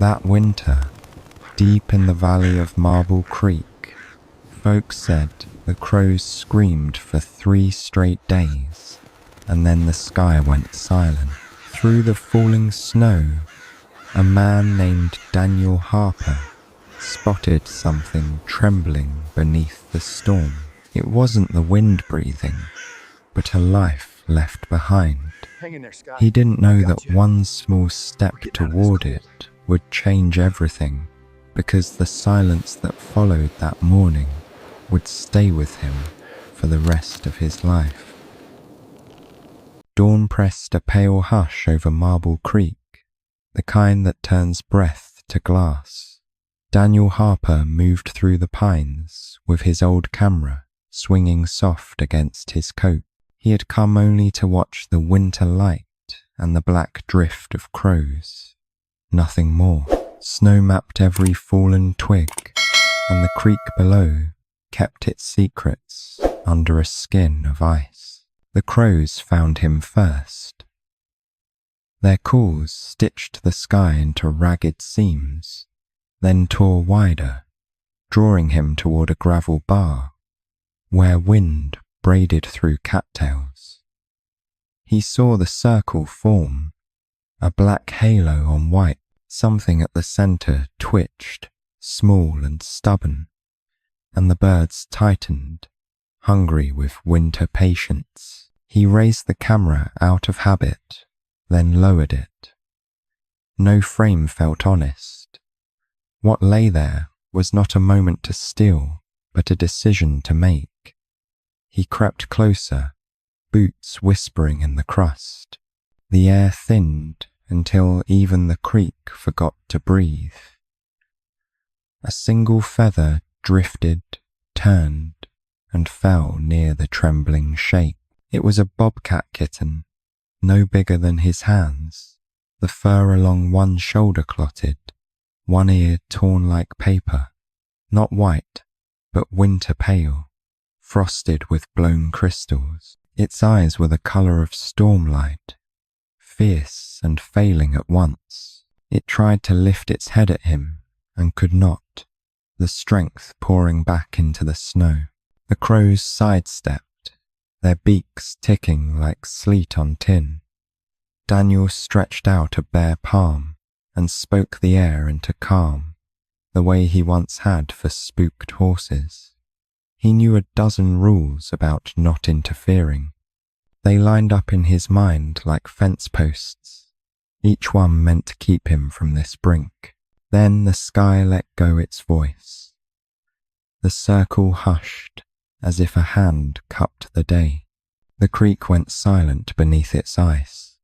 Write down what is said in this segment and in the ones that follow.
That winter, deep in the valley of Marble Creek, folks said the crows screamed for 3 straight days, and then the sky went silent. Through the falling snow, a man named Daniel Harper spotted something trembling beneath the storm. It wasn't the wind breathing, but a life left behind. Hang in there, Scott. He didn't know that Gotcha. one small step toward it would change everything, because the silence that followed that morning would stay with him for the rest of his life. Dawn pressed a pale hush over Marble Creek, the kind that turns breath to glass. Daniel Harper moved through the pines with his old camera swinging soft against his coat. He had come only to watch the winter light and the black drift of crows. Nothing more. Snow mapped every fallen twig, and the creek below kept its secrets under a skin of ice. The crows found him first. Their calls stitched the sky into ragged seams, then tore wider, drawing him toward a gravel bar, where wind braided through cattails. He saw the circle form, a black halo on white. Something at the center twitched, small and stubborn, and the birds tightened, hungry with winter patience. He raised the camera out of habit, then lowered it. No frame felt honest. What lay there was not a moment to steal, but a decision to make. He crept closer, boots whispering in the crust. The air thinned until even the creek forgot to breathe. A single feather drifted, turned, and fell near the trembling shape. It was a bobcat kitten, no bigger than his hands, the fur along one shoulder clotted, one ear torn like paper, not white, but winter pale, frosted with blown crystals. Its eyes were the color of stormlight, fierce and failing at once. It tried to lift its head at him and could not, the strength pouring back into the snow. The crows sidestepped, their beaks ticking like sleet on tin. Daniel stretched out a bare palm and spoke the air into calm, the way he once had for spooked horses. He knew a dozen rules about not interfering. They lined up in his mind like fence posts, each one meant to keep him from this brink. Then the sky let go its voice. The circle hushed, as if a hand cupped the day. The creek went silent beneath its ice.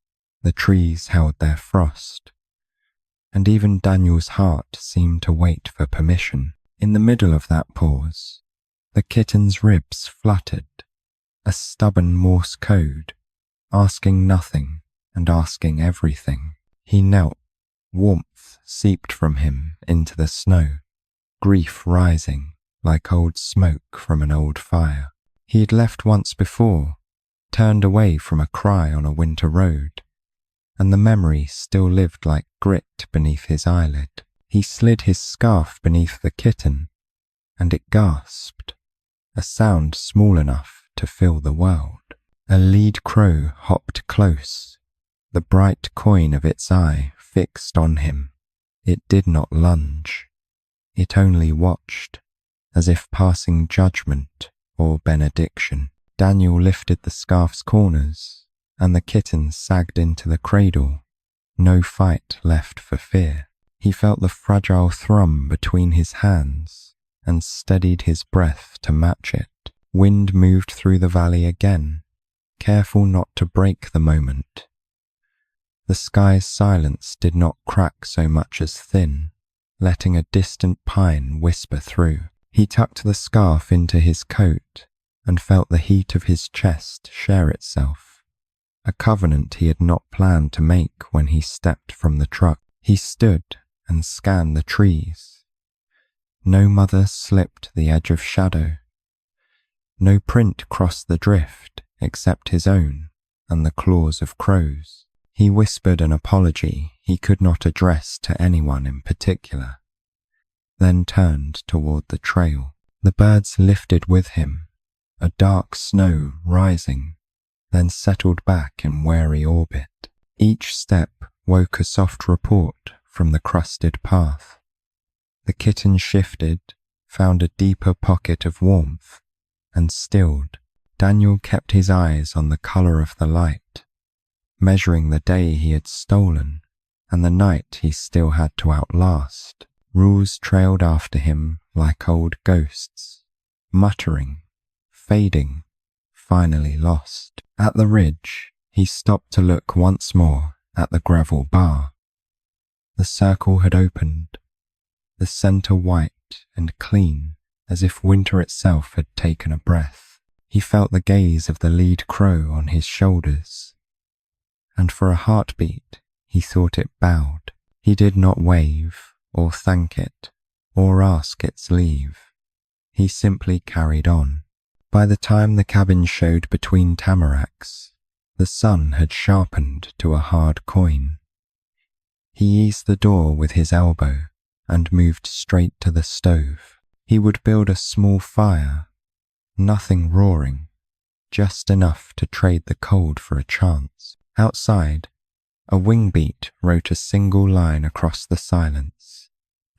The trees held their frost. And even Daniel's heart seemed to wait for permission. In the middle of that pause, the kitten's ribs fluttered, a stubborn Morse code, asking nothing and asking everything. He knelt, warmth seeped from him into the snow, grief rising like old smoke from an old fire. He had left once before, turned away from a cry on a winter road, and the memory still lived like grit beneath his eyelid. He slid his scarf beneath the kitten, and it gasped, a sound small enough to fill the world. A lead crow hopped close, the bright coin of its eye fixed on him. It did not lunge. It only watched, as if passing judgment or benediction. Daniel lifted the scarf's corners, and the kitten sagged into the cradle. No fight left for fear. He felt the fragile thrum between his hands and steadied his breath to match it. Wind moved through the valley again, careful not to break the moment. The sky's silence did not crack so much as thin, letting a distant pine whisper through. He tucked the scarf into his coat and felt the heat of his chest share itself, a covenant he had not planned to make when he stepped from the truck. He stood and scanned the trees. No mother slipped the edge of shadow. No print crossed the drift except his own and the claws of crows. He whispered an apology he could not address to anyone in particular, then turned toward the trail. The birds lifted with him, a dark snow rising, then settled back in wary orbit. Each step woke a soft report from the crusted path. The kitten shifted, found a deeper pocket of warmth, and stilled. Daniel kept his eyes on the color of the light, measuring the day he had stolen and the night he still had to outlast. Rules trailed after him like old ghosts, muttering, fading, finally lost. At the ridge, he stopped to look once more at the gravel bar. The circle had opened, the center white and clean, as if winter itself had taken a breath. He felt the gaze of the lead crow on his shoulders, and for a heartbeat he thought it bowed. He did not wave, or thank it, or ask its leave. He simply carried on. By the time the cabin showed between tamaracks, the sun had sharpened to a hard coin. He eased the door with his elbow and moved straight to the stove. He would build a small fire, nothing roaring, just enough to trade the cold for a chance. Outside, a wingbeat wrote a single line across the silence,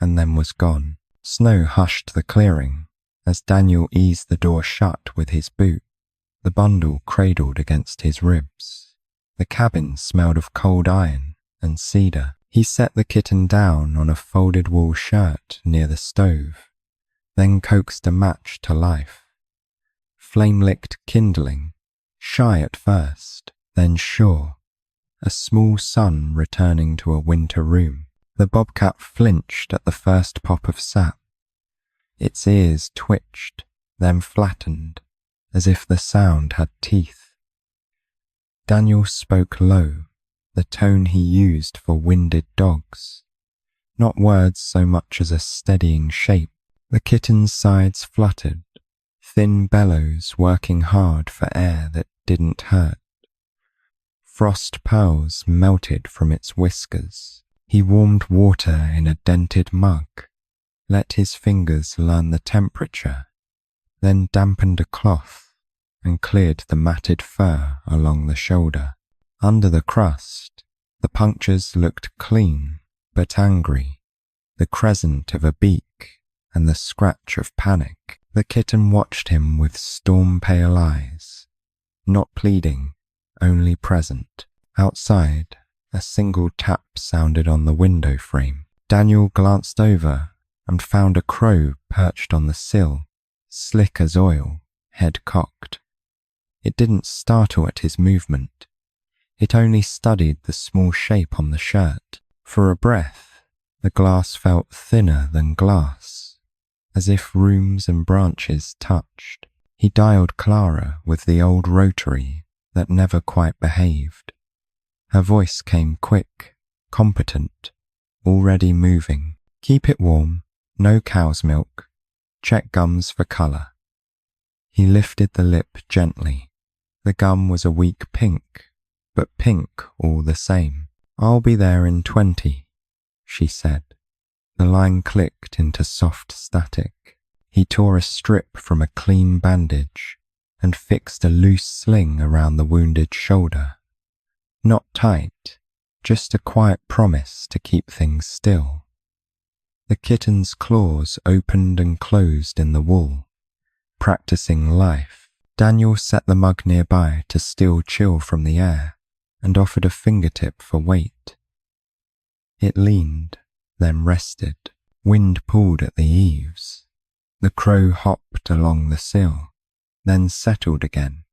and then was gone. Snow hushed the clearing as Daniel eased the door shut with his boot, the bundle cradled against his ribs. The cabin smelled of cold iron and cedar. He set the kitten down on a folded wool shirt near the stove, then coaxed a match to life. Flame-licked kindling, shy at first, then sure, a small sun returning to a winter room. The bobcat flinched at the first pop of sap. Its ears twitched, then flattened, as if the sound had teeth. Daniel spoke low, the tone he used for winded dogs, not words so much as a steadying shape. The kitten's sides fluttered, thin bellows working hard for air that didn't hurt. Frost pearls melted from its whiskers. He warmed water in a dented mug, let his fingers learn the temperature, then dampened a cloth and cleared the matted fur along the shoulder. Under the crust, the punctures looked clean but angry, the crescent of a beak and the scratch of panic. The kitten watched him with storm-pale eyes, not pleading, only present. Outside, a single tap sounded on the window frame. Daniel glanced over and found a crow perched on the sill, slick as oil, head cocked. It didn't startle at his movement. It only studied the small shape on the shirt. For a breath, the glass felt thinner than glass, as if rooms and branches touched. He dialed Clara with the old rotary that never quite behaved. Her voice came quick, competent, already moving. Keep it warm, no cow's milk, check gums for colour. He lifted the lip gently. The gum was a weak pink, but pink all the same. I'll be there in 20, she said. The line clicked into soft static. He tore a strip from a clean bandage and fixed a loose sling around the wounded shoulder. Not tight, just a quiet promise to keep things still. The kitten's claws opened and closed in the wool, practicing life. Daniel set the mug nearby to steal chill from the air and offered a fingertip for weight. It leaned, then rested. Wind pulled at the eaves. The crow hopped along the sill, then settled again,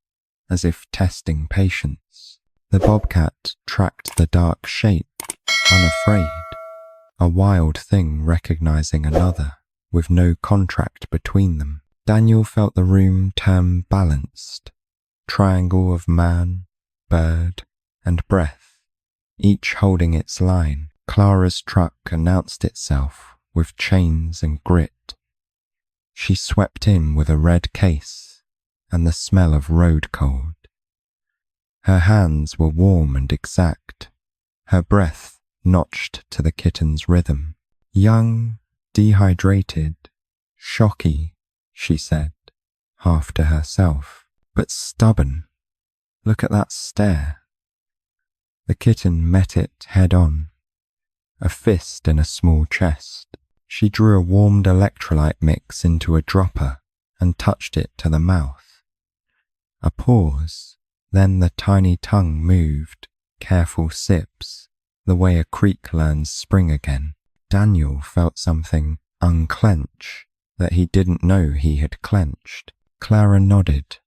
as if testing patience. The bobcat tracked the dark shape, unafraid, a wild thing recognizing another, with no contract between them. Daniel felt the room turn balanced, triangle of man, bird, and breath, each holding its line. Clara's truck announced itself with chains and grit. She swept in with a red case and the smell of road cold. Her hands were warm and exact, her breath notched to the kitten's rhythm. Young, dehydrated, shocky, she said, half to herself, but stubborn. Look at that stare. The kitten met it head on, a fist in a small chest. She drew a warmed electrolyte mix into a dropper and touched it to the mouth. A pause, then the tiny tongue moved, careful sips, the way a creek learns spring again. Daniel felt something unclench that he didn't know he had clenched. Clara nodded,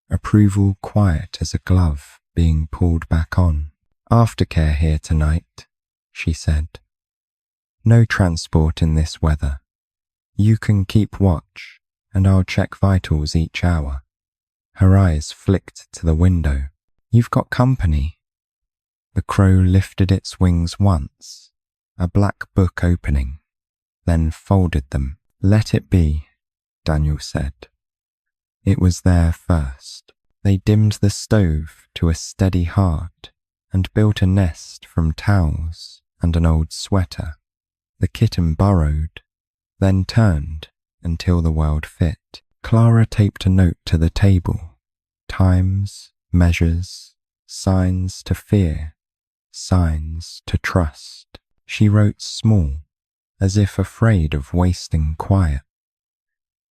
approval quiet as a glove being pulled back on. Aftercare here tonight, she said. No transport in this weather. You can keep watch, and I'll check vitals each hour. Her eyes flicked to the window. You've got company. The crow lifted its wings once, a black book opening, then folded them. Let it be, Daniel said. It was there first. They dimmed the stove to a steady heart and built a nest from towels and an old sweater. The kitten burrowed, then turned until the world fit. Clara taped a note to the table. Times, measures, signs to fear, signs to trust. She wrote small, as if afraid of wasting quiet.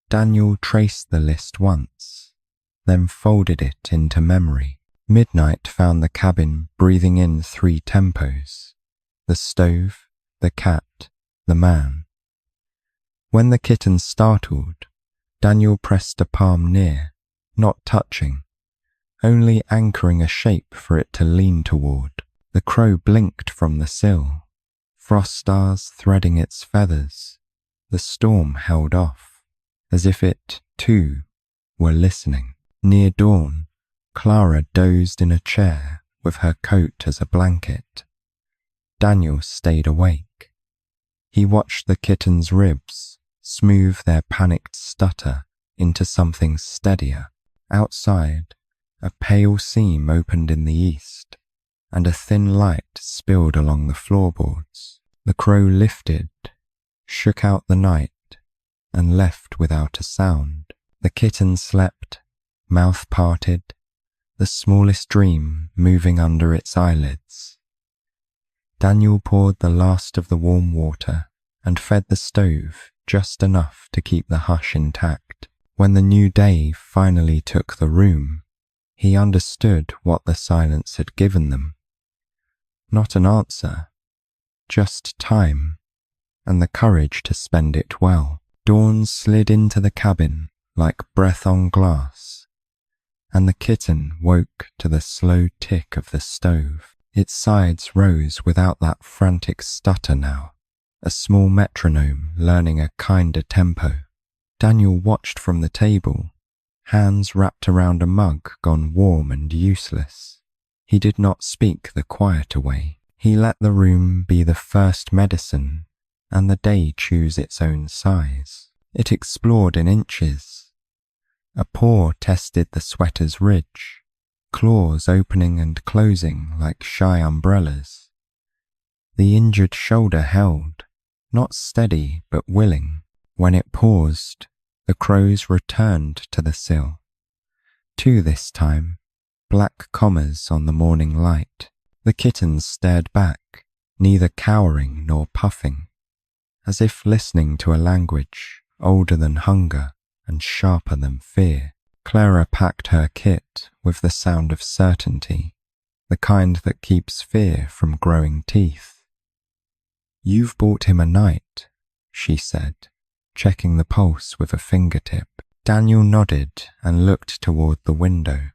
Daniel traced the list once, then folded it into memory. Midnight found the cabin breathing in 3 tempos: the stove, the cat, the man. When the kitten startled, Daniel pressed a palm near, not touching, only anchoring a shape for it to lean toward. The crow blinked from the sill, frost stars threading its feathers. The storm held off, as if it, too, were listening. Near dawn, Clara dozed in a chair with her coat as a blanket. Daniel stayed awake. He watched the kitten's ribs smooth their panicked stutter into something steadier. Outside, a pale seam opened in the east, and a thin light spilled along the floorboards. The crow lifted, shook out the night, and left without a sound. The kitten slept, mouth parted, the smallest dream moving under its eyelids. Daniel poured the last of the warm water and fed the stove just enough to keep the hush intact. When the new day finally took the room, he understood what the silence had given them. Not an answer, just time, and the courage to spend it well. Dawn slid into the cabin like breath on glass, and the kitten woke to the slow tick of the stove. Its sides rose without that frantic stutter now, a small metronome learning a kinder tempo. Daniel watched from the table, hands wrapped around a mug gone warm and useless. He did not speak the quiet away. He let the room be the first medicine and the day choose its own size. It explored in inches. A paw tested the sweater's ridge, claws opening and closing like shy umbrellas. The injured shoulder held, not steady but willing. When it paused, the crows returned to the sill. 2 this time, black commas on the morning light. The kittens stared back, neither cowering nor puffing, as if listening to a language older than hunger and sharper than fear. Clara packed her kit with the sound of certainty, the kind that keeps fear from growing teeth. "You've bought him a night," she said, checking the pulse with a fingertip. Daniel nodded and looked toward the window.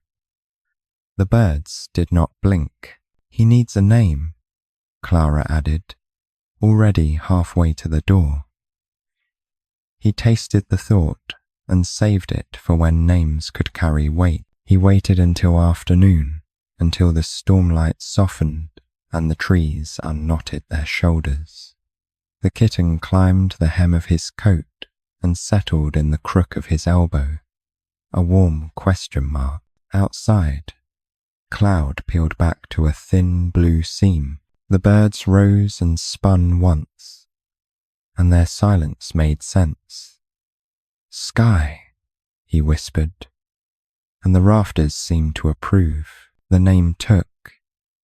The birds did not blink. "He needs a name," Clara added, already halfway to the door. He tasted the thought and saved it for when names could carry weight. He waited until afternoon, until the stormlight softened and the trees unknotted their shoulders. The kitten climbed the hem of his coat and settled in the crook of his elbow, a warm question mark. Outside, cloud peeled back to a thin blue seam. The birds rose and spun once, and their silence made sense. "Sky," he whispered, and the rafters seemed to approve. The name took,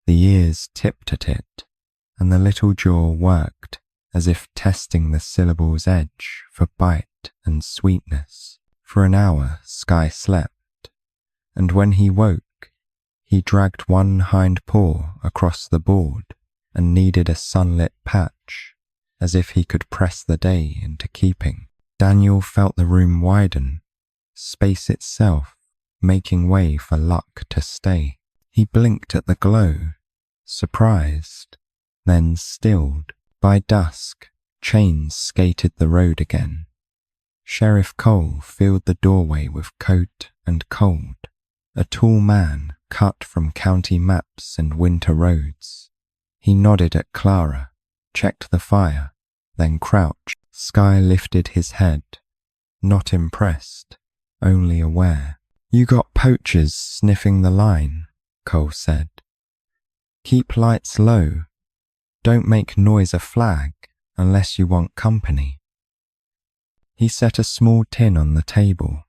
the ears tipped at it, and the little jaw worked as if testing the syllable's edge for bite and sweetness. For an hour, Sky slept, and when he woke, he dragged one hind paw across the board and kneaded a sunlit patch, as if he could press the day into keeping. Daniel felt the room widen, space itself making way for luck to stay. He blinked at the glow, surprised, then stilled. By dusk, chains skated the road again. Sheriff Cole filled the doorway with coat and cold, a tall man cut from county maps and winter roads. He nodded at Clara, checked the fire, then crouched. Sky lifted his head, not impressed, only aware. "You got poachers sniffing the line," Cole said. "Keep lights low. Don't make noise a flag unless you want company." He set a small tin on the table,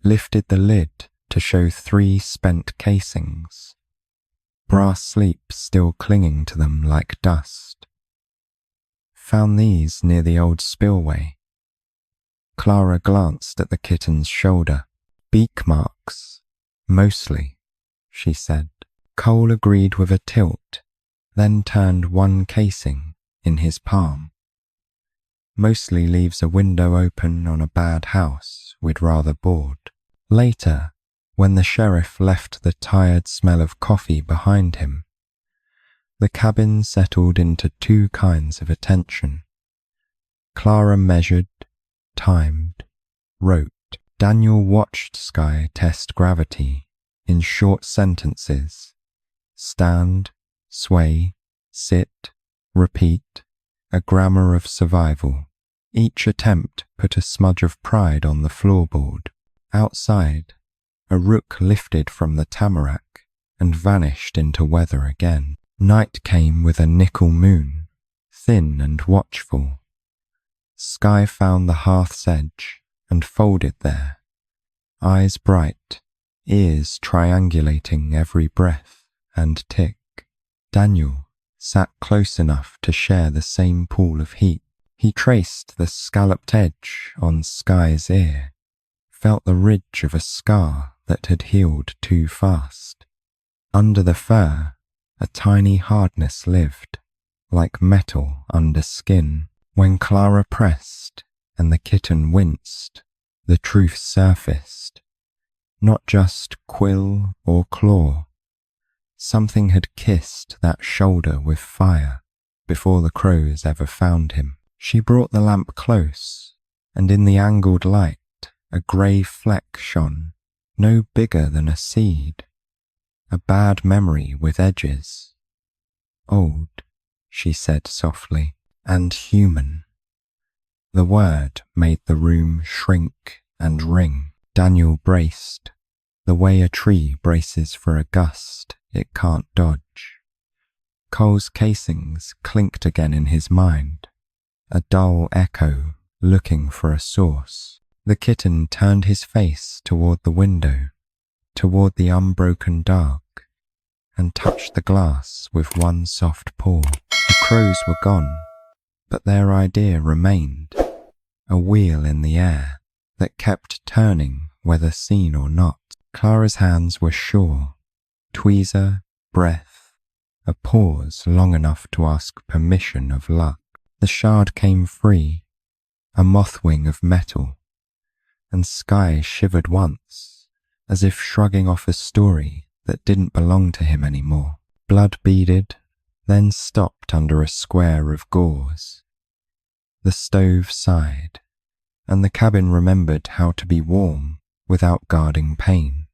lifted the lid to show 3 spent casings, brass sleep still clinging to them like dust. "Found these near the old spillway." Clara glanced at the kitten's shoulder. "Beak marks, mostly," she said. Cole agreed with a tilt, then turned one casing in his palm. "Mostly leaves a window open on a bad house we'd rather board." Later, when the sheriff left the tired smell of coffee behind him, the cabin settled into 2 kinds of attention. Clara measured, timed, wrote. Daniel watched Sky test gravity in short sentences. Stand, sway, sit, repeat, a grammar of survival. Each attempt put a smudge of pride on the floorboard. Outside, a rook lifted from the tamarack and vanished into weather again. Night came with a nickel moon, thin and watchful. Sky found the hearth's edge and folded there, eyes bright, ears triangulating every breath and tick. Daniel sat close enough to share the same pool of heat. He traced the scalloped edge on Sky's ear, felt the ridge of a scar that had healed too fast. Under the fur, a tiny hardness lived, like metal under skin. When Clara pressed and the kitten winced, the truth surfaced. Not just quill or claw. Something had kissed that shoulder with fire before the crows ever found him. She brought the lamp close, and in the angled light, a grey fleck shone, no bigger than a seed. A bad memory with edges. "Old," she said softly, "and human." The word made the room shrink and ring. Daniel braced, the way a tree braces for a gust it can't dodge. Cole's casings clinked again in his mind, a dull echo looking for a source. The kitten turned his face toward the window, toward the unbroken dark, and touched the glass with one soft paw. The crows were gone, but their idea remained, a wheel in the air that kept turning whether seen or not. Clara's hands were sure, tweezer, breath, a pause long enough to ask permission of luck. The shard came free, a moth wing of metal, and Sky shivered once, as if shrugging off a story that didn't belong to him anymore. Blood beaded, then stopped under a square of gauze. The stove sighed, and the cabin remembered how to be warm without guarding pain.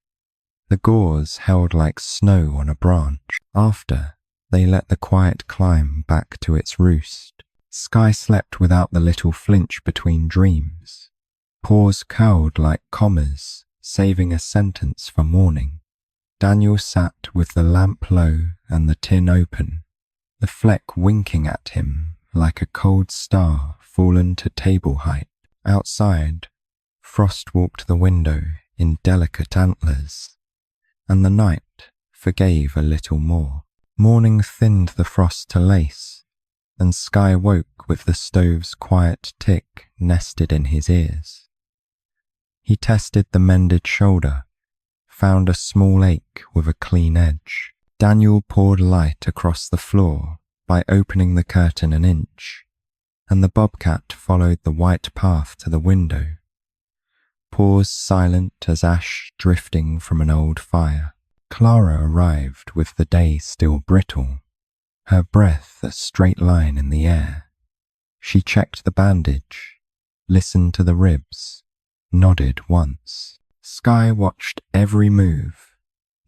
The gauze held like snow on a branch. After, they let the quiet climb back to its roost. Sky slept without the little flinch between dreams. Paws curled like commas, saving a sentence for morning. Daniel sat with the lamp low and the tin open, the fleck winking at him like a cold star fallen to table height. Outside, frost walked the window in delicate antlers, and the night forgave a little more. Morning thinned the frost to lace, and Skye woke with the stove's quiet tick nested in his ears. He tested the mended shoulder, found a small ache with a clean edge. Daniel poured light across the floor by opening the curtain an inch, and the bobcat followed the white path to the window, paused silent as ash drifting from an old fire. Clara arrived with the day still brittle, her breath a straight line in the air. She checked the bandage, listened to the ribs, nodded once. Skye watched every move,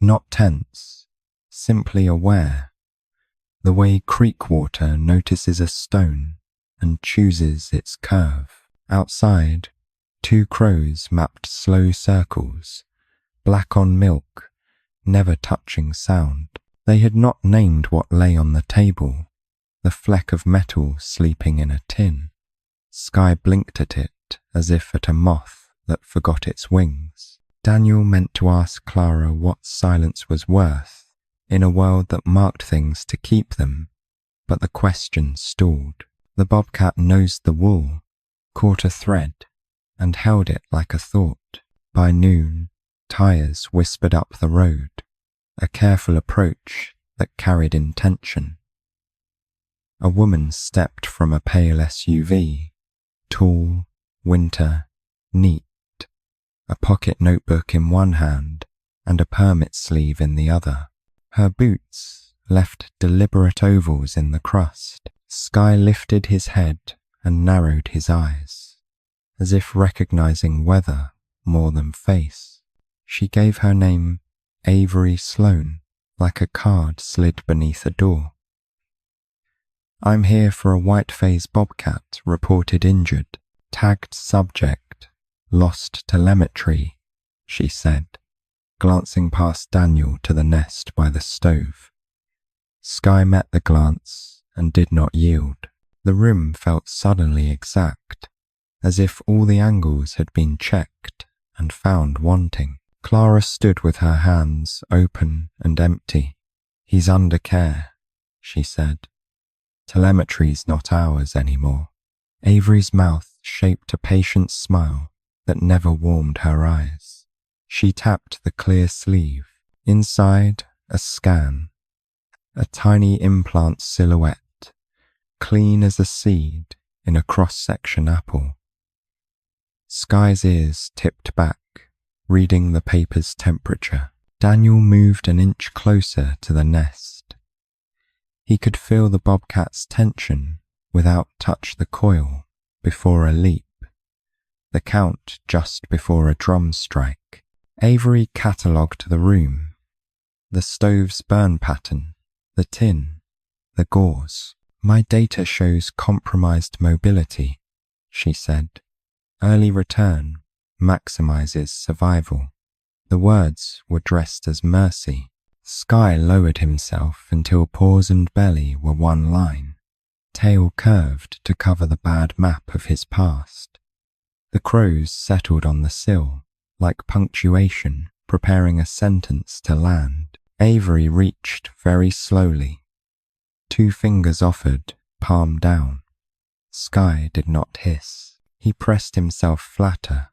not tense, simply aware, the way creek water notices a stone and chooses its curve. Outside, two crows mapped slow circles, black on milk, never touching sound. They had not named what lay on the table, the fleck of metal sleeping in a tin. Skye blinked at it as if at a moth that forgot its wings. Daniel meant to ask Clara what silence was worth in a world that marked things to keep them, but the question stalled. The bobcat nosed the wool, caught a thread, and held it like a thought. By noon, tires whispered up the road, a careful approach that carried intention. A woman stepped from a pale SUV, tall, winter, neat, a pocket notebook in one hand and a permit sleeve in the other. Her boots left deliberate ovals in the crust. Skye lifted his head and narrowed his eyes, as if recognizing weather more than face. She gave her name Avery Sloane, like a card slid beneath a door. I'm here for a white-faced bobcat reported injured. Tagged subject, lost telemetry, she said, glancing past Daniel to the nest by the stove. Skye met the glance and did not yield. The room felt suddenly exact, as if all the angles had been checked and found wanting. Clara stood with her hands open and empty. He's under care, she said. Telemetry's not ours anymore. Avery's mouth shaped a patient smile that never warmed her eyes. She tapped the clear sleeve. Inside, a scan. A tiny implant silhouette, clean as a seed in a cross-section apple. Skye's ears tipped back, reading the paper's temperature. Daniel moved an inch closer to the nest. He could feel the bobcat's tension without touch the coil before a leap, the count just before a drum strike. Avery catalogued the room, the stove's burn pattern, the tin, the gauze. My data shows compromised mobility, she said. Early return maximizes survival. The words were dressed as mercy. Skye lowered himself until paws and belly were one line, tail curved to cover the bad map of his past. The crows settled on the sill, like punctuation, preparing a sentence to land. Avery reached very slowly. 2 fingers offered, palm down. Skye did not hiss. He pressed himself flatter,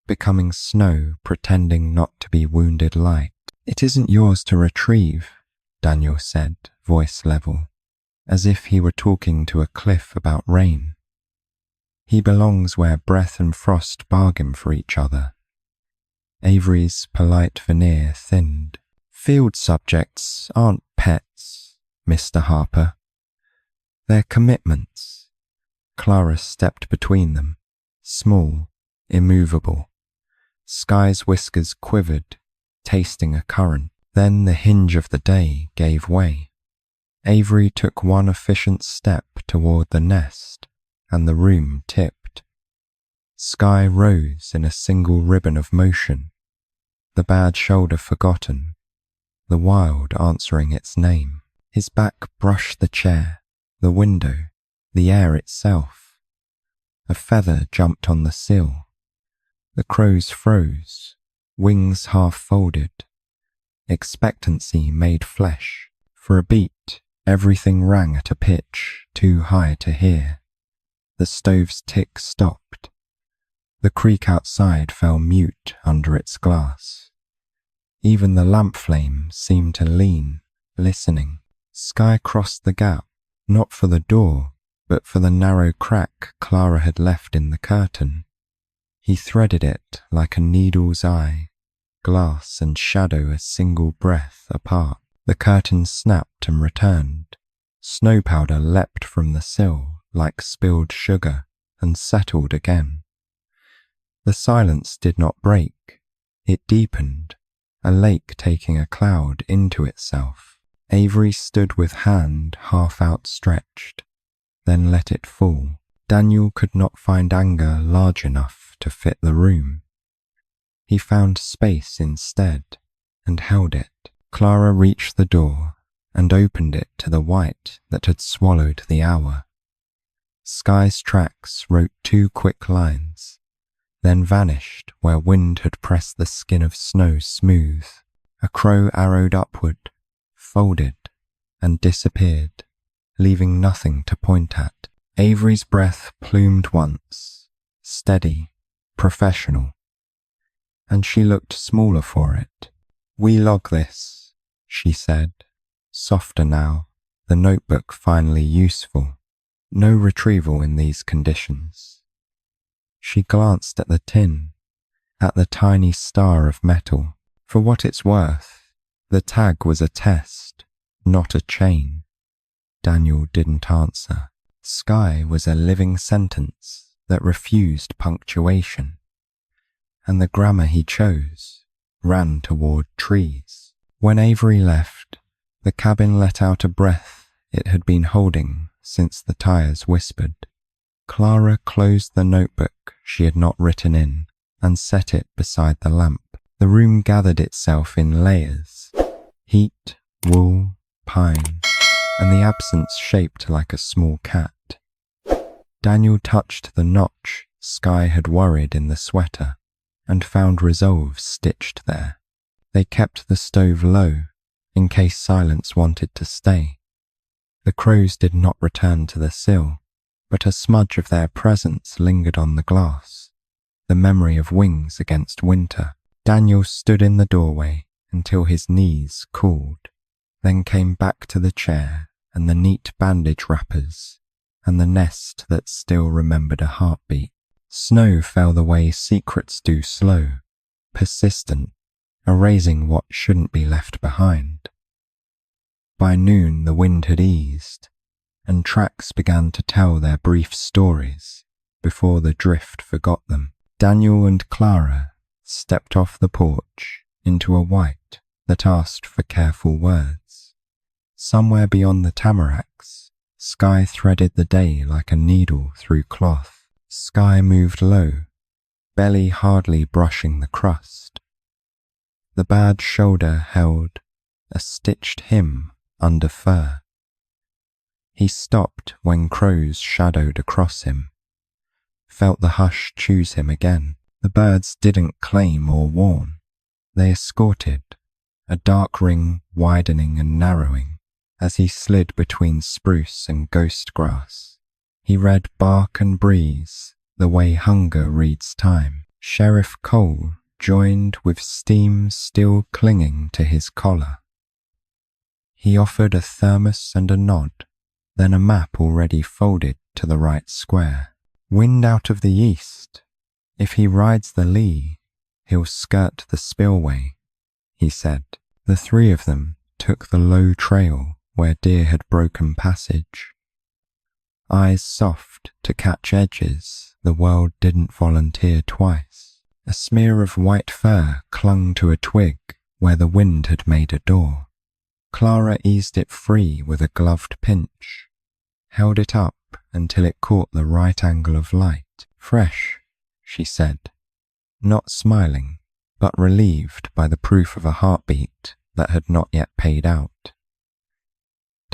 becoming snow pretending not to be wounded light. It isn't yours to retrieve, Daniel said, voice level, as if he were talking to a cliff about rain. He belongs where breath and frost bargain for each other. Avery's polite veneer thinned. Field subjects aren't pets, Mr. Harper. They're commitments. Clara stepped between them, small, immovable. Skye's whiskers quivered, tasting a current. Then the hinge of the day gave way. Avery took one efficient step toward the nest, and the room tipped. Skye rose in a single ribbon of motion, the bad shoulder forgotten, the wild answering its name. His back brushed the chair, the window, the air itself. A feather jumped on the sill. The crows froze, wings half folded. Expectancy made flesh. For a beat, everything rang at a pitch too high to hear. The stove's tick stopped. The creek outside fell mute under its glass. Even the lamp flame seemed to lean, listening. Skye crossed the gap, not for the door, but for the narrow crack Clara had left in the curtain. He threaded it like a needle's eye, glass and shadow a single breath apart. The curtain snapped and returned. Snow powder leapt from the sill like spilled sugar and settled again. The silence did not break. It deepened, a lake taking a cloud into itself. Avery stood with hand half outstretched, then let it fall. Daniel could not find anger large enough to fit the room. He found space instead and held it. Clara reached the door and opened it to the white that had swallowed the hour. Skye's tracks wrote 2 quick lines, then vanished where wind had pressed the skin of snow smooth. A crow arrowed upward, folded, and disappeared, leaving nothing to point at. Avery's breath plumed once, steady, professional, and she looked smaller for it. "We log this," she said, softer now, the notebook finally useful. No retrieval in these conditions. She glanced at the tin, at the tiny star of metal. For what it's worth, the tag was a test, not a chain. Daniel didn't answer. Skye was a living sentence that refused punctuation, and the grammar he chose ran toward trees. When Avery left, the cabin let out a breath it had been holding since the tires whispered. Clara closed the notebook she had not written in and set it beside the lamp. The room gathered itself in layers: heat, wool, pine, and the absence shaped like a small cat. Daniel touched the notch Skye had worried in the sweater and found resolve stitched there. They kept the stove low in case silence wanted to stay. The crows did not return to the sill, but a smudge of their presence lingered on the glass, the memory of wings against winter. Daniel stood in the doorway until his knees cooled, then came back to the chair and the neat bandage wrappers and the nest that still remembered a heartbeat. Snow fell the way secrets do, slow, persistent, erasing what shouldn't be left behind. By noon the wind had eased, and tracks began to tell their brief stories before the drift forgot them. Daniel and Clara stepped off the porch into a white that asked for careful words. Somewhere beyond the tamaracks, Skye threaded the day like a needle through cloth. Skye moved low, belly hardly brushing the crust. The bad shoulder held a stitched hymn under fur. He stopped when crows shadowed across him, felt the hush choose him again. The birds didn't claim or warn. They escorted, a dark ring widening and narrowing as he slid between spruce and ghost grass. He read bark and breeze the way hunger reads time. Sheriff Cole joined with steam still clinging to his collar. He offered a thermos and a nod, then a map already folded to the right square. Wind out of the east. If he rides the lee, he'll skirt the spillway, he said. The 3 of them took the low trail where deer had broken passage. Eyes soft to catch edges the world didn't volunteer twice. A smear of white fur clung to a twig where the wind had made a door. Clara eased it free with a gloved pinch, held it up until it caught the right angle of light. "Fresh," she said, not smiling, but relieved by the proof of a heartbeat that had not yet paid out.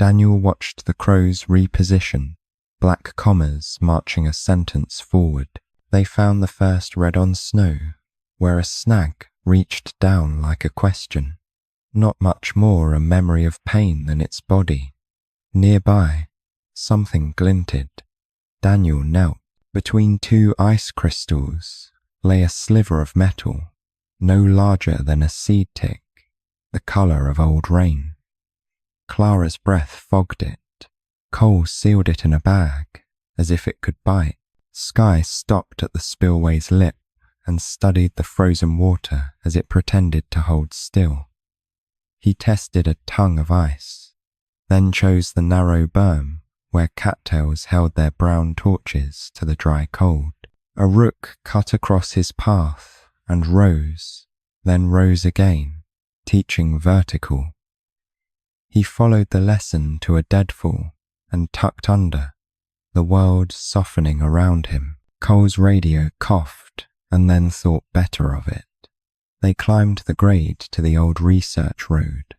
Daniel watched the crows reposition, black commas marching a sentence forward. They found the first red on snow, where a snag reached down like a question, not much more a memory of pain than its body. Nearby, something glinted. Daniel knelt. Between two ice crystals lay a sliver of metal, no larger than a seed tick, the color of old rain. Clara's breath fogged it. Cole sealed it in a bag, as if it could bite. Skye stopped at the spillway's lip and studied the frozen water as it pretended to hold still. He tested a tongue of ice, then chose the narrow berm where cattails held their brown torches to the dry cold. A rook cut across his path and rose, then rose again, teaching vertical. He followed the lesson to a deadfall and tucked under, the world softening around him. Cole's radio coughed and then thought better of it. They climbed the grade to the old research road,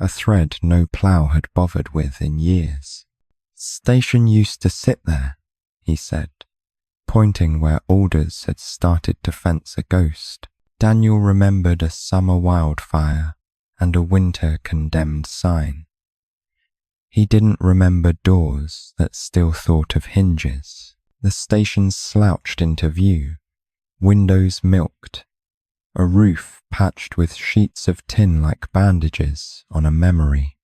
a thread no plough had bothered with in years. "Station used to sit there," he said, pointing where alders had started to fence a ghost. Daniel remembered a summer wildfire and a winter condemned sign. He didn't remember doors that still thought of hinges. The station slouched into view, windows milked, a roof patched with sheets of tin like bandages on a memory.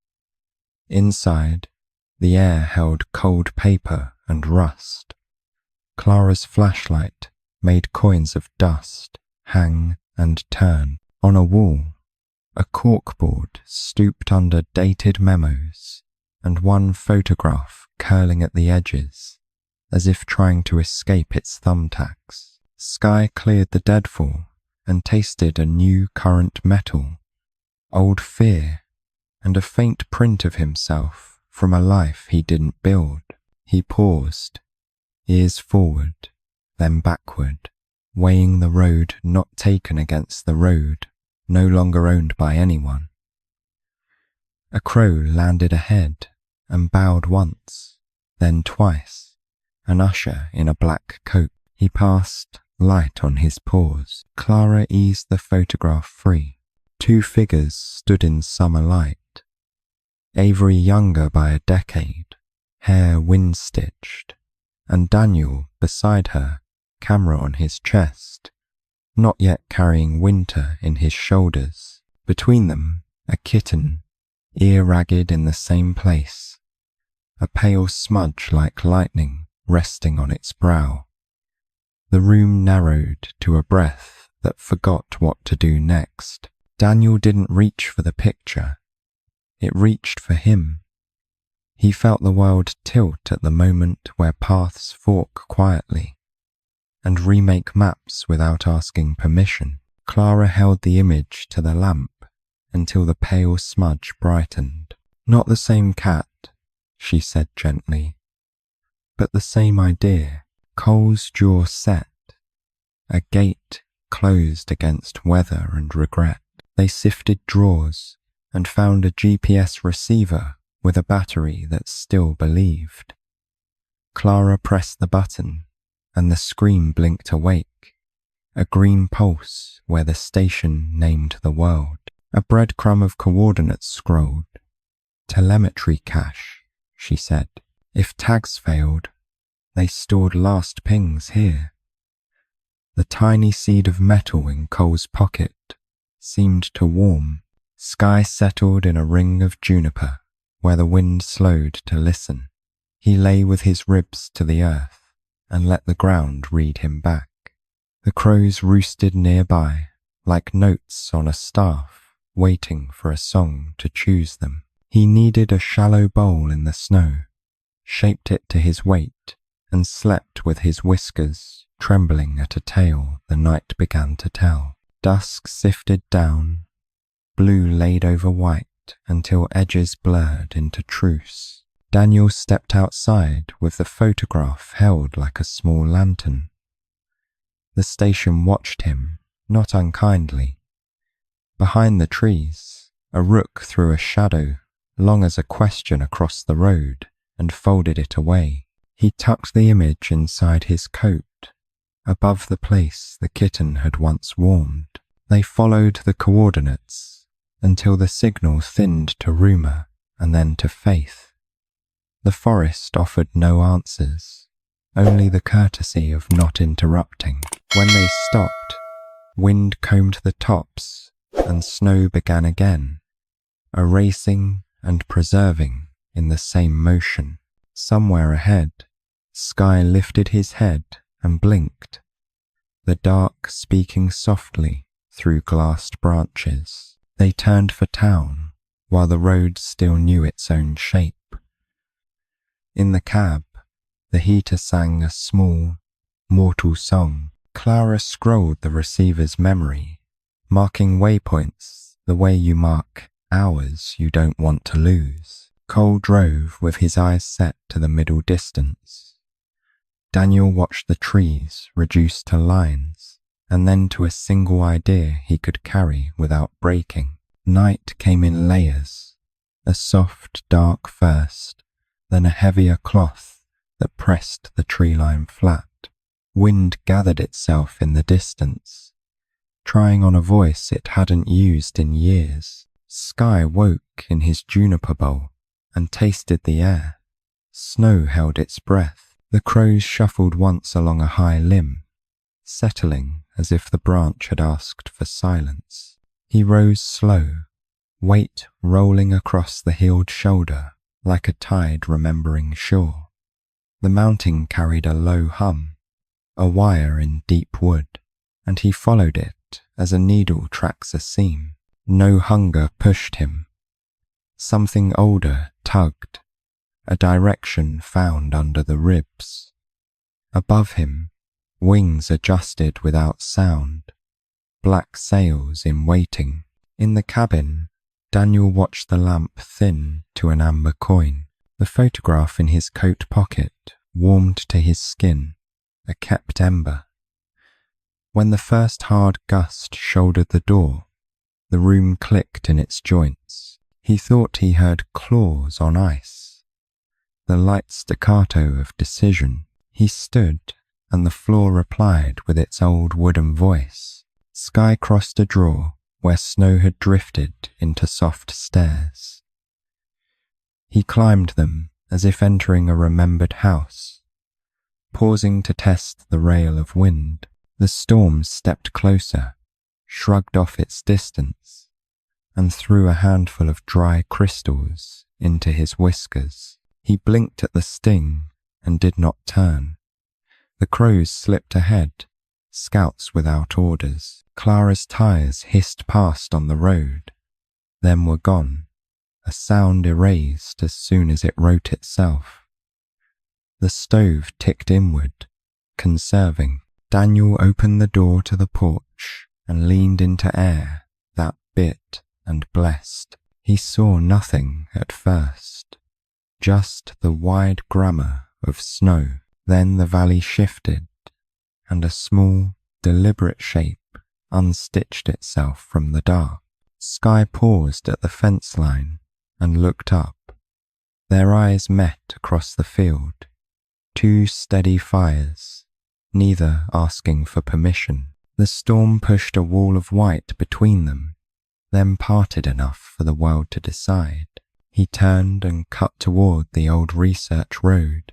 Inside, the air held cold paper and rust. Clara's flashlight made coins of dust hang and turn. On a wall, a corkboard stooped under dated memos and one photograph curling at the edges, as if trying to escape its thumbtacks. Skye cleared the deadfall and tasted a new current metal, old fear, and a faint print of himself from a life he didn't build. He paused, ears forward, then backward, weighing the road not taken against the road no longer owned by anyone. A crow landed ahead and bowed once, then twice, an usher in a black coat. He passed, light on his paws. Clara eased the photograph free. Two figures stood in summer light. Avery younger by a decade, hair wind-stitched, and Daniel beside her, camera on his chest, not yet carrying winter in his shoulders. Between them, a kitten, ear ragged in the same place, a pale smudge like lightning resting on its brow. The room narrowed to a breath that forgot what to do next. Daniel didn't reach for the picture. It reached for him. He felt the world tilt at the moment where paths fork quietly, and remake maps without asking permission. Clara held the image to the lamp until the pale smudge brightened. "Not the same cat," she said gently, "but the same idea." Cole's jaw set. A gate closed against weather and regret. They sifted drawers and found a GPS receiver with a battery that still believed. Clara pressed the button, and the screen blinked awake, a green pulse where the station named the world. A breadcrumb of coordinates scrolled. "Telemetry cache," she said. "If tags failed, they stored last pings here." The tiny seed of metal in Cole's pocket seemed to warm. Skye settled in a ring of juniper where the wind slowed to listen. He lay with his ribs to the earth and let the ground read him back. The crows roosted nearby like notes on a staff waiting for a song to choose them. He kneaded a shallow bowl in the snow, shaped it to his weight, and slept with his whiskers trembling at a tale the night began to tell. Dusk sifted down, blue laid over white until edges blurred into truce. Daniel stepped outside with the photograph held like a small lantern. The station watched him, not unkindly. Behind the trees, a rook threw a shadow long as a question across the road, and folded it away. He tucked the image inside his coat, above the place the kitten had once warmed. They followed the coordinates until the signal thinned to rumor and then to faith. The forest offered no answers, only the courtesy of not interrupting. When they stopped, wind combed the tops and snow began again, erasing and preserving in the same motion. Somewhere ahead, Sky lifted his head and blinked, the dark speaking softly through glassed branches. They turned for town, while the road still knew its own shape. In the cab, the heater sang a small, mortal song. Clara scrolled the receiver's memory, marking waypoints the way you mark hours you don't want to lose. Cole drove with his eyes set to the middle distance. Daniel watched the trees reduce to lines, and then to a single idea he could carry without breaking. Night came in layers, a soft, dark first, then a heavier cloth that pressed the tree line flat. Wind gathered itself in the distance, trying on a voice it hadn't used in years. Sky woke in his juniper bowl and tasted the air. Snow held its breath. The crows shuffled once along a high limb, settling as if the branch had asked for silence. He rose slow, weight rolling across the healed shoulder like a tide remembering shore. The mounting carried a low hum, a wire in deep wood, and he followed it as a needle tracks a seam. No hunger pushed him. Something older tugged, a direction found under the ribs. Above him, wings adjusted without sound, black sails in waiting. In the cabin, Daniel watched the lamp thin to an amber coin. The photograph in his coat pocket warmed to his skin, a kept ember. When the first hard gust shouldered the door, the room clicked in its joints. He thought he heard claws on ice, the light staccato of decision. He stood, and the floor replied with its old wooden voice. Sky crossed a drawer where snow had drifted into soft stairs. He climbed them as if entering a remembered house, pausing to test the rail of wind. The storm stepped closer, shrugged off its distance, and threw a handful of dry crystals into his whiskers. He blinked at the sting and did not turn. The crows slipped ahead, scouts without orders. Clara's tires hissed past on the road, then were gone, a sound erased as soon as it wrote itself. The stove ticked inward, conserving. Daniel opened the door to the porch and leaned into air that bit and blessed. He saw nothing at first, just the wide grammar of snow. Then the valley shifted, and a small, deliberate shape unstitched itself from the dark. Sky paused at the fence line and looked up. Their eyes met across the field, two steady fires, neither asking for permission. The storm pushed a wall of white between them, then parted enough for the world to decide. He turned and cut toward the old research road.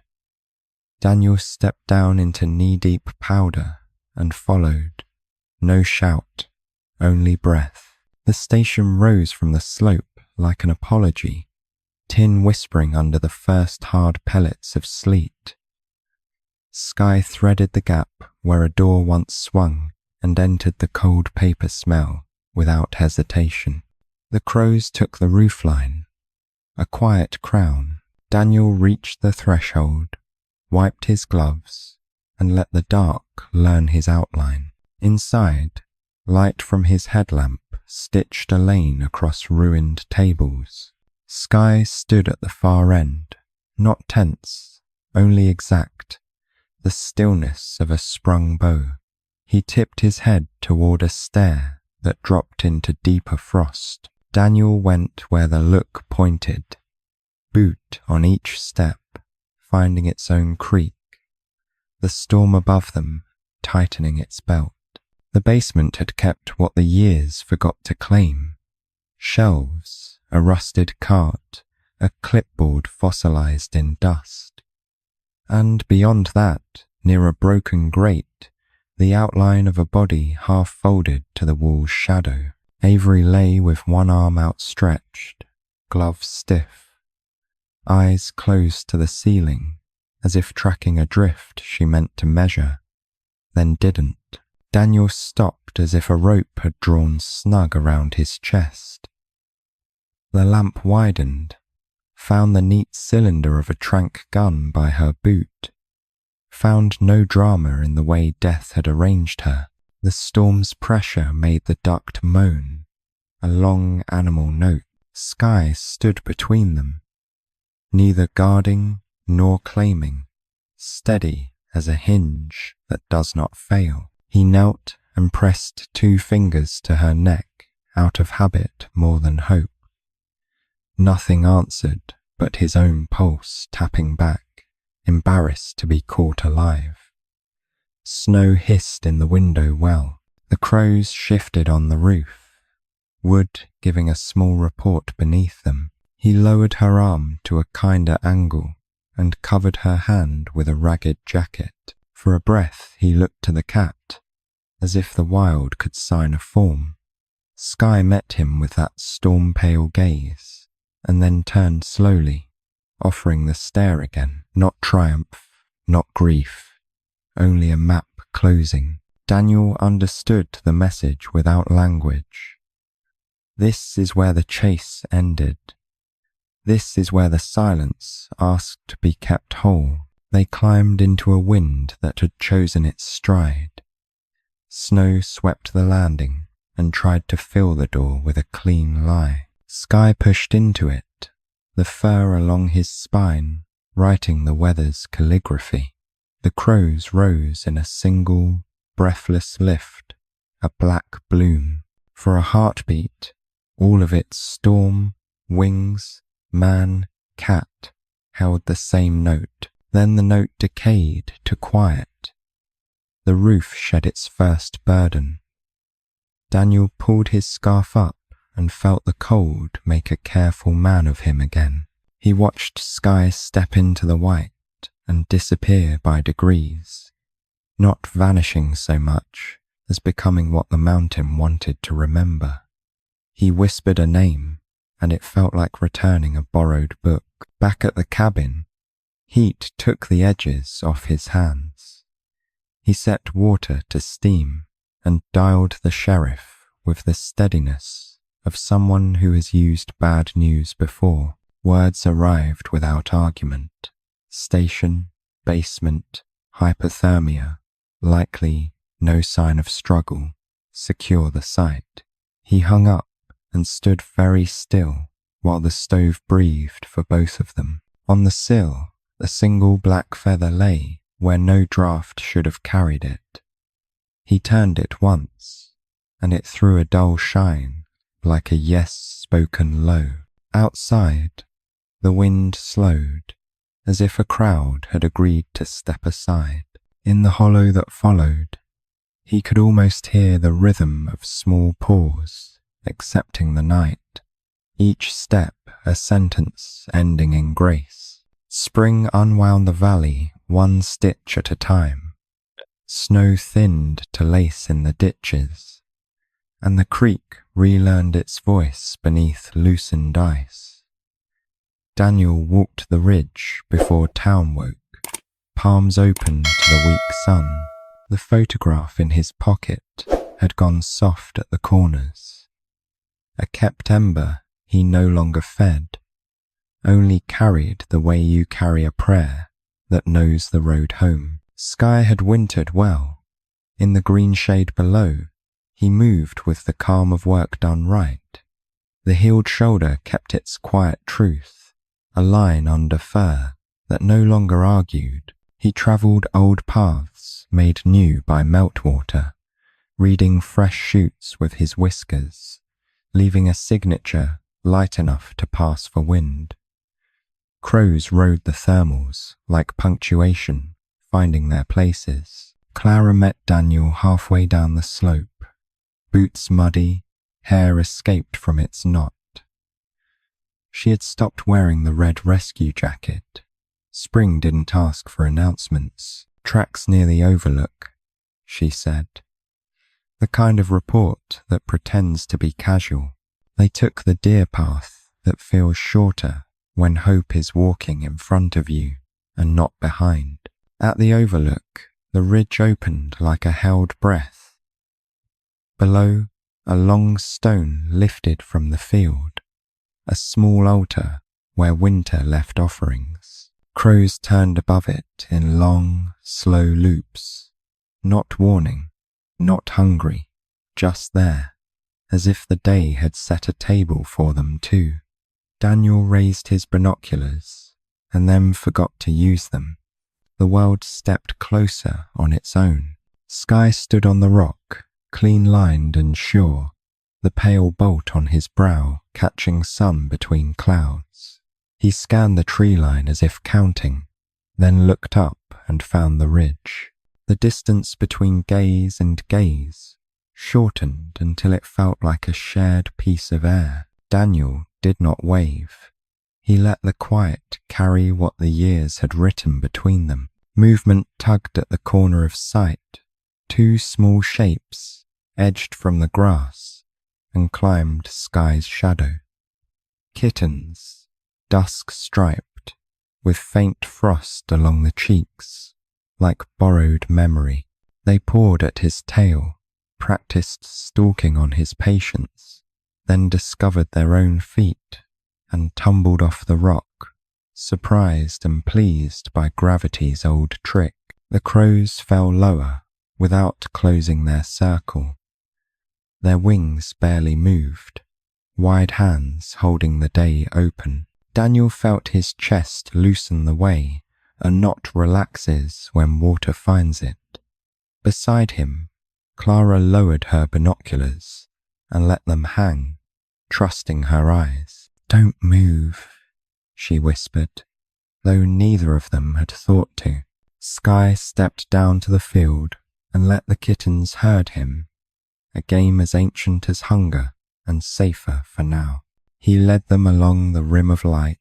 Daniel stepped down into knee-deep powder and followed. No shout, only breath. The station rose from the slope like an apology, tin whispering under the first hard pellets of sleet. Sky threaded the gap where a door once swung and entered the cold paper smell without hesitation. The crows took the roofline, a quiet crown. Daniel reached the threshold, wiped his gloves, and let the dark learn his outline. Inside, light from his headlamp stitched a lane across ruined tables. Sky stood at the far end, not tense, only exact, the stillness of a sprung bow. He tipped his head toward a stair that dropped into deeper frost. Daniel went where the look pointed, boot on each step, finding its own creak, the storm above them tightening its belt. The basement had kept what the years forgot to claim: shelves, a rusted cart, a clipboard fossilized in dust. And beyond that, near a broken grate, the outline of a body half folded to the wall's shadow. Avery lay with one arm outstretched, gloves stiff, eyes closed to the ceiling, as if tracking a drift she meant to measure, then didn't. Daniel stopped as if a rope had drawn snug around his chest. The lamp widened, found the neat cylinder of a trank gun by her boot, found no drama in the way death had arranged her. The storm's pressure made the duct moan, a long animal note. Sky stood between them, neither guarding nor claiming, steady as a hinge that does not fail. He knelt and pressed 2 fingers to her neck, out of habit more than hope. Nothing answered but his own pulse tapping back, embarrassed to be caught alive. Snow hissed in the window well. The crows shifted on the roof, wood giving a small report beneath them. He lowered her arm to a kinder angle and covered her hand with a ragged jacket. For a breath he looked to the cat, as if the wild could sign a form. Sky met him with that storm-pale gaze, and then turned slowly, offering the stare again. Not triumph, not grief, only a map closing. Daniel understood the message without language. This is where the chase ended. This is where the silence asked to be kept whole. They climbed into a wind that had chosen its stride. Snow swept the landing and tried to fill the door with a clean lie. Sky pushed into it, the fur along his spine writing the weather's calligraphy. The crows rose in a single, breathless lift, a black bloom. For a heartbeat, all of its storm, wings, man, cat held the same note. Then the note decayed to quiet. The roof shed its first burden. Daniel pulled his scarf up and felt the cold make a careful man of him again. He watched Sky step into the white and disappear by degrees, not vanishing so much as becoming what the mountain wanted to remember. He whispered a name, and it felt like returning a borrowed book. Back at the cabin, heat took the edges off his hands. He set water to steam and dialed the sheriff with the steadiness of someone who has used bad news before. Words arrived without argument. Station, basement, hypothermia, likely no sign of struggle, secure the site. He hung up and stood very still while the stove breathed for both of them. On the sill, a single black feather lay where no draught should have carried it. He turned it once, and it threw a dull shine like a yes spoken low. Outside, the wind slowed, as if a crowd had agreed to step aside. In the hollow that followed, he could almost hear the rhythm of small paws, accepting the night, each step a sentence ending in grace. Spring unwound the valley one stitch at a time. Snow thinned to lace in the ditches, and the creek relearned its voice beneath loosened ice. Daniel walked the ridge before town woke, palms open to the weak sun. The photograph in his pocket had gone soft at the corners. A kept ember he no longer fed, only carried the way you carry a prayer that knows the road home. Sky had wintered well. In the green shade below, he moved with the calm of work done right. The healed shoulder kept its quiet truth, a line under fur that no longer argued. He travelled old paths made new by meltwater, reading fresh shoots with his whiskers, leaving a signature light enough to pass for wind. Crows rode the thermals like punctuation, finding their places. Clara met Daniel halfway down the slope, boots muddy, hair escaped from its knot. She had stopped wearing the red rescue jacket. Spring didn't ask for announcements. Tracks near the overlook, she said. The kind of report that pretends to be casual. They took the deer path that feels shorter when hope is walking in front of you and not behind. At the overlook, the ridge opened like a held breath. Below, a long stone lifted from the field, a small altar where winter left offerings. Crows turned above it in long, slow loops, not warning, not hungry, just there, as if the day had set a table for them too. Daniel raised his binoculars and then forgot to use them. The world stepped closer on its own. Sky stood on the rock, clean-lined and sure, the pale bolt on his brow catching sun between clouds. He scanned the tree line as if counting, then looked up and found the ridge. The distance between gaze and gaze shortened until it felt like a shared piece of air. Daniel did not wave. He let the quiet carry what the years had written between them. Movement tugged at the corner of sight. Two small shapes edged from the grass and climbed Sky's shadow. Kittens, dusk-striped, with faint frost along the cheeks, like borrowed memory. They pawed at his tail, practiced stalking on his patience, then discovered their own feet and tumbled off the rock, surprised and pleased by gravity's old trick. The crows fell lower without closing their circle. Their wings barely moved, wide hands holding the day open. Daniel felt his chest loosen the way a knot relaxes when water finds it. Beside him, Clara lowered her binoculars and let them hang, trusting her eyes. "Don't move," she whispered, though neither of them had thought to. Sky stepped down to the field and let the kittens herd him, a game as ancient as hunger and safer for now. He led them along the rim of light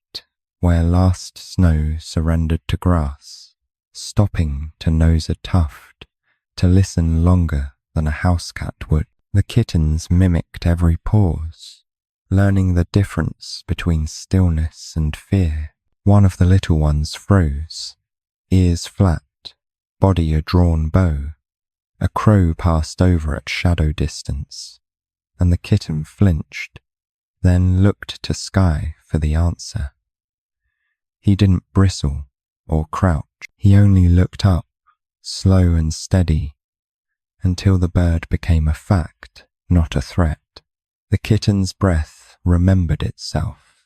where last snow surrendered to grass, stopping to nose a tuft, to listen longer than a house cat would. The kittens mimicked every pause, learning the difference between stillness and fear. One of the little ones froze, ears flat, body a drawn bow. A crow passed over at shadow distance, and the kitten flinched, then looked to Sky for the answer. He didn't bristle or crouch. He only looked up, slow and steady, until the bird became a fact, not a threat. The kitten's breath remembered itself.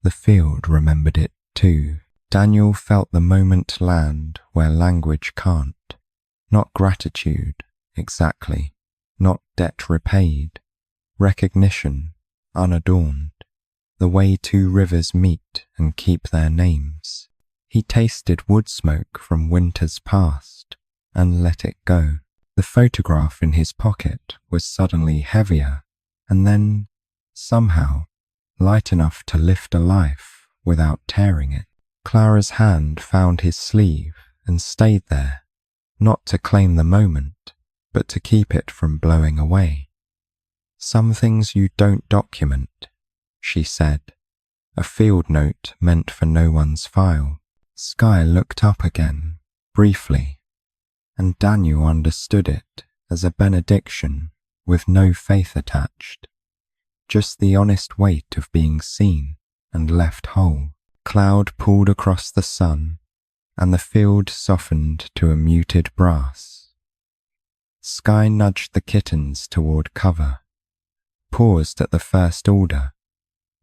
The field remembered it too. Daniel felt the moment land where language can't. Not gratitude, exactly. Not debt repaid. Recognition, unadorned. The way two rivers meet and keep their names. He tasted wood smoke from winters past and let it go. The photograph in his pocket was suddenly heavier and then, somehow, light enough to lift a life without tearing it. Clara's hand found his sleeve and stayed there, not to claim the moment, but to keep it from blowing away. "Some things you don't document," she said, a field note meant for no one's file. Sky looked up again, briefly, and Daniel understood it as a benediction with no faith attached, just the honest weight of being seen and left whole. Cloud pulled across the sun, and the field softened to a muted brass. Sky nudged the kittens toward cover, paused at the first order,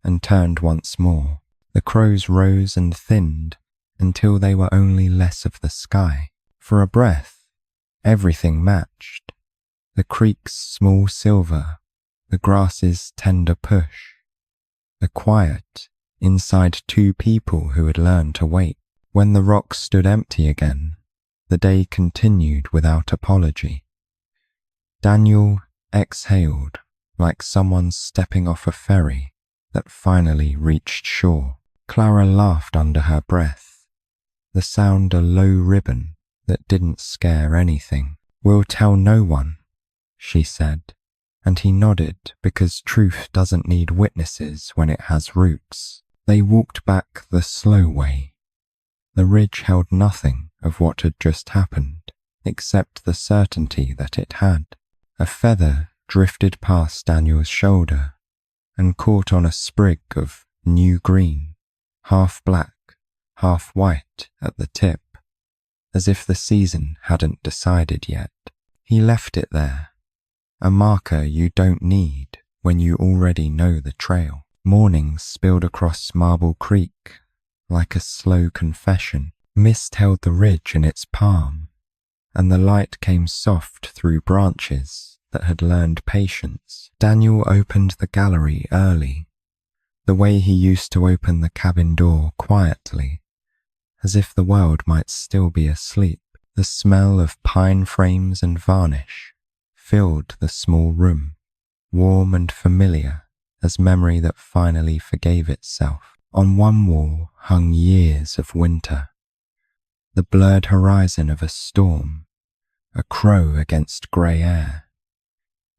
and turned once more. The crows rose and thinned until they were only less of the sky. For a breath, everything matched. The creek's small silver, the grass's tender push, the quiet inside two people who had learned to wait. When the rock stood empty again, the day continued without apology. Daniel exhaled like someone stepping off a ferry that finally reached shore. Clara laughed under her breath, the sound a low ribbon that didn't scare anything. "We'll tell no one," she said, and he nodded because truth doesn't need witnesses when it has roots. They walked back the slow way. The ridge held nothing of what had just happened, except the certainty that it had. A feather drifted past Daniel's shoulder and caught on a sprig of new green, half black, half white at the tip, as if the season hadn't decided yet. He left it there, a marker you don't need when you already know the trail. Morning spilled across Marble Creek like a slow confession. Mist held the ridge in its palm, and the light came soft through branches that had learned patience. Daniel opened the gallery early, the way he used to open the cabin door quietly, as if the world might still be asleep. The smell of pine frames and varnish filled the small room, warm and familiar as memory that finally forgave itself. On one wall hung years of winter, the blurred horizon of a storm, a crow against grey air,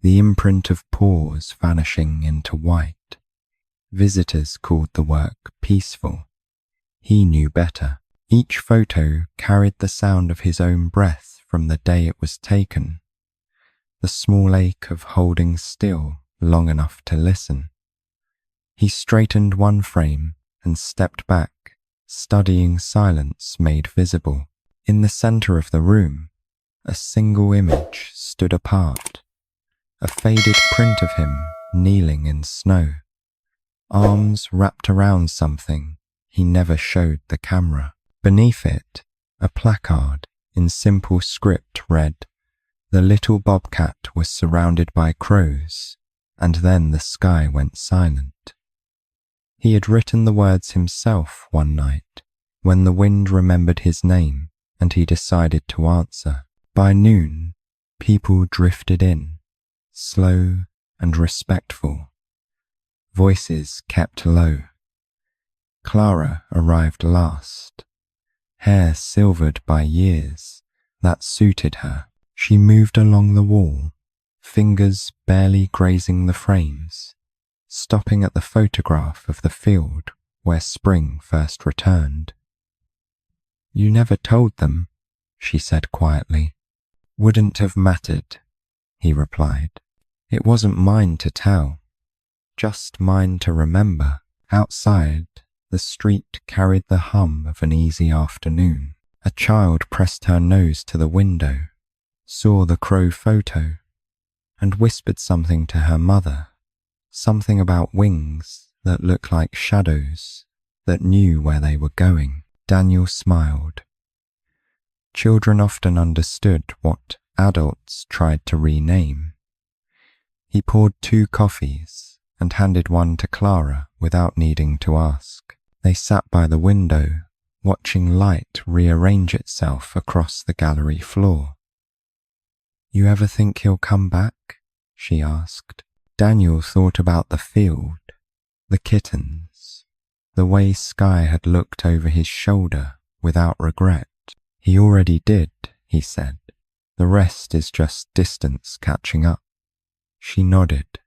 the imprint of paws vanishing into white. Visitors called the work peaceful. He knew better. Each photo carried the sound of his own breath from the day it was taken, the small ache of holding still long enough to listen. He straightened one frame and stepped back, studying silence made visible. In the center of the room, a single image stood apart, a faded print of him kneeling in snow, arms wrapped around something he never showed the camera. Beneath it, a placard in simple script read, "The little bobcat was surrounded by crows, and then the sky went silent." He had written the words himself one night, when the wind remembered his name and he decided to answer. By noon, people drifted in, slow and respectful. Voices kept low. Clara arrived last, hair silvered by years that suited her. She moved along the wall, fingers barely grazing the frames, stopping at the photograph of the field where spring first returned. "You never told them," she said quietly. "Wouldn't have mattered," he replied. "It wasn't mine to tell, just mine to remember." Outside, the street carried the hum of an easy afternoon. A child pressed her nose to the window, saw the crow photo, and whispered something to her mother, something about wings that looked like shadows that knew where they were going. Daniel smiled. Children often understood what adults tried to rename. He poured 2 coffees and handed one to Clara without needing to ask. They sat by the window, watching light rearrange itself across the gallery floor. "You ever think he'll come back?" she asked. Daniel thought about the field, the kittens, the way Sky had looked over his shoulder without regret. "He already did," he said. "The rest is just distance catching up." She nodded,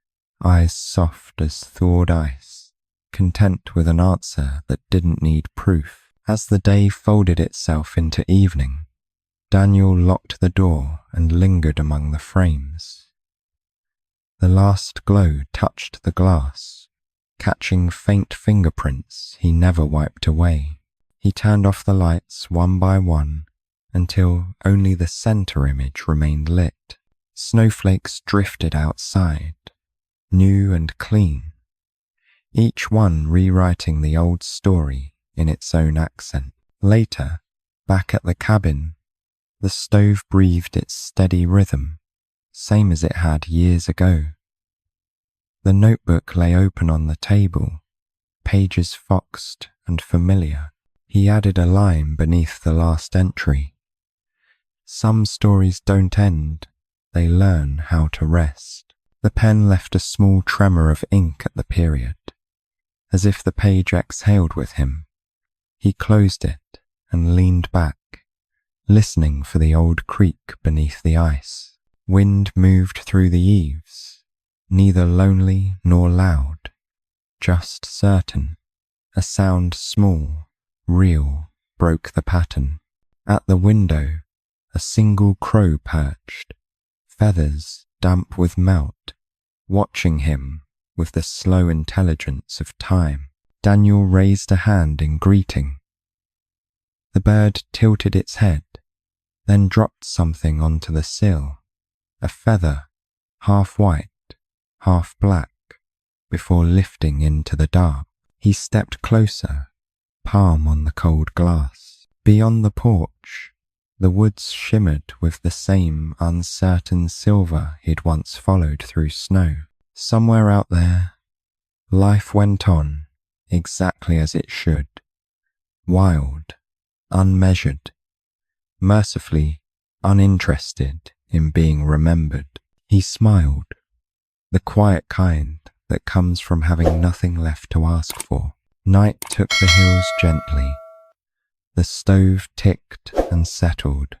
eyes soft as thawed ice, content with an answer that didn't need proof. As the day folded itself into evening, Daniel locked the door and lingered among the frames. The last glow touched the glass, catching faint fingerprints he never wiped away. He turned off the lights one by one until only the center image remained lit. Snowflakes drifted outside, new and clean, each one rewriting the old story in its own accent. Later, back at the cabin, the stove breathed its steady rhythm, same as it had years ago. The notebook lay open on the table, pages foxed and familiar. He added a line beneath the last entry. Some stories don't end, they learn how to rest. The pen left a small tremor of ink at the period, as if the page exhaled with him. He closed it and leaned back, listening for the old creak beneath the ice. Wind moved through the eaves, neither lonely nor loud, just certain. A sound small, real, broke the pattern. At the window, a single crow perched, feathers damp with melt, watching him with the slow intelligence of time. Daniel raised a hand in greeting. The bird tilted its head, then dropped something onto the sill, a feather, half white, half black, before lifting into the dark. He stepped closer, palm on the cold glass. Beyond the porch, the woods shimmered with the same uncertain silver he'd once followed through snow. Somewhere out there, life went on exactly as it should, wild, unmeasured, mercifully uninterested in being remembered. He smiled, the quiet kind that comes from having nothing left to ask for. Night took the hills gently. The stove ticked and settled.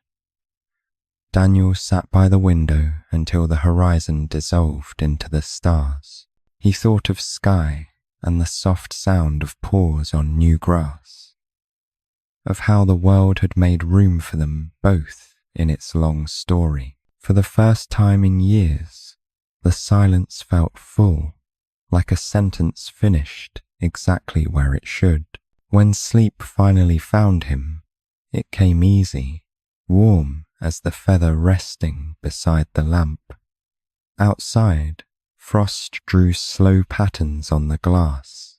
Daniel sat by the window until the horizon dissolved into the stars. He thought of sky and the soft sound of paws on new grass, of how the world had made room for them both in its long story. For the first time in years, the silence felt full, like a sentence finished exactly where it should. When sleep finally found him, it came easy, warm as the feather resting beside the lamp. Outside, frost drew slow patterns on the glass,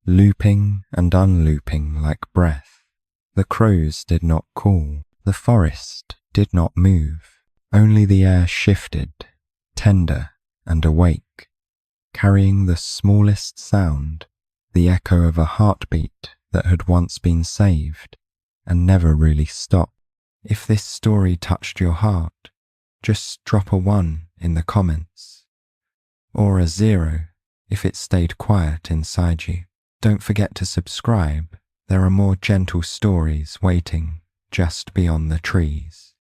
looping and unlooping like breath. The crows did not call, the forest did not move, only the air shifted, tender and awake, carrying the smallest sound, the echo of a heartbeat that had once been saved and never really stopped. If this story touched your heart, just drop a 1 in the comments, or a 0 if it stayed quiet inside you. Don't forget to subscribe. There are more gentle stories waiting just beyond the trees.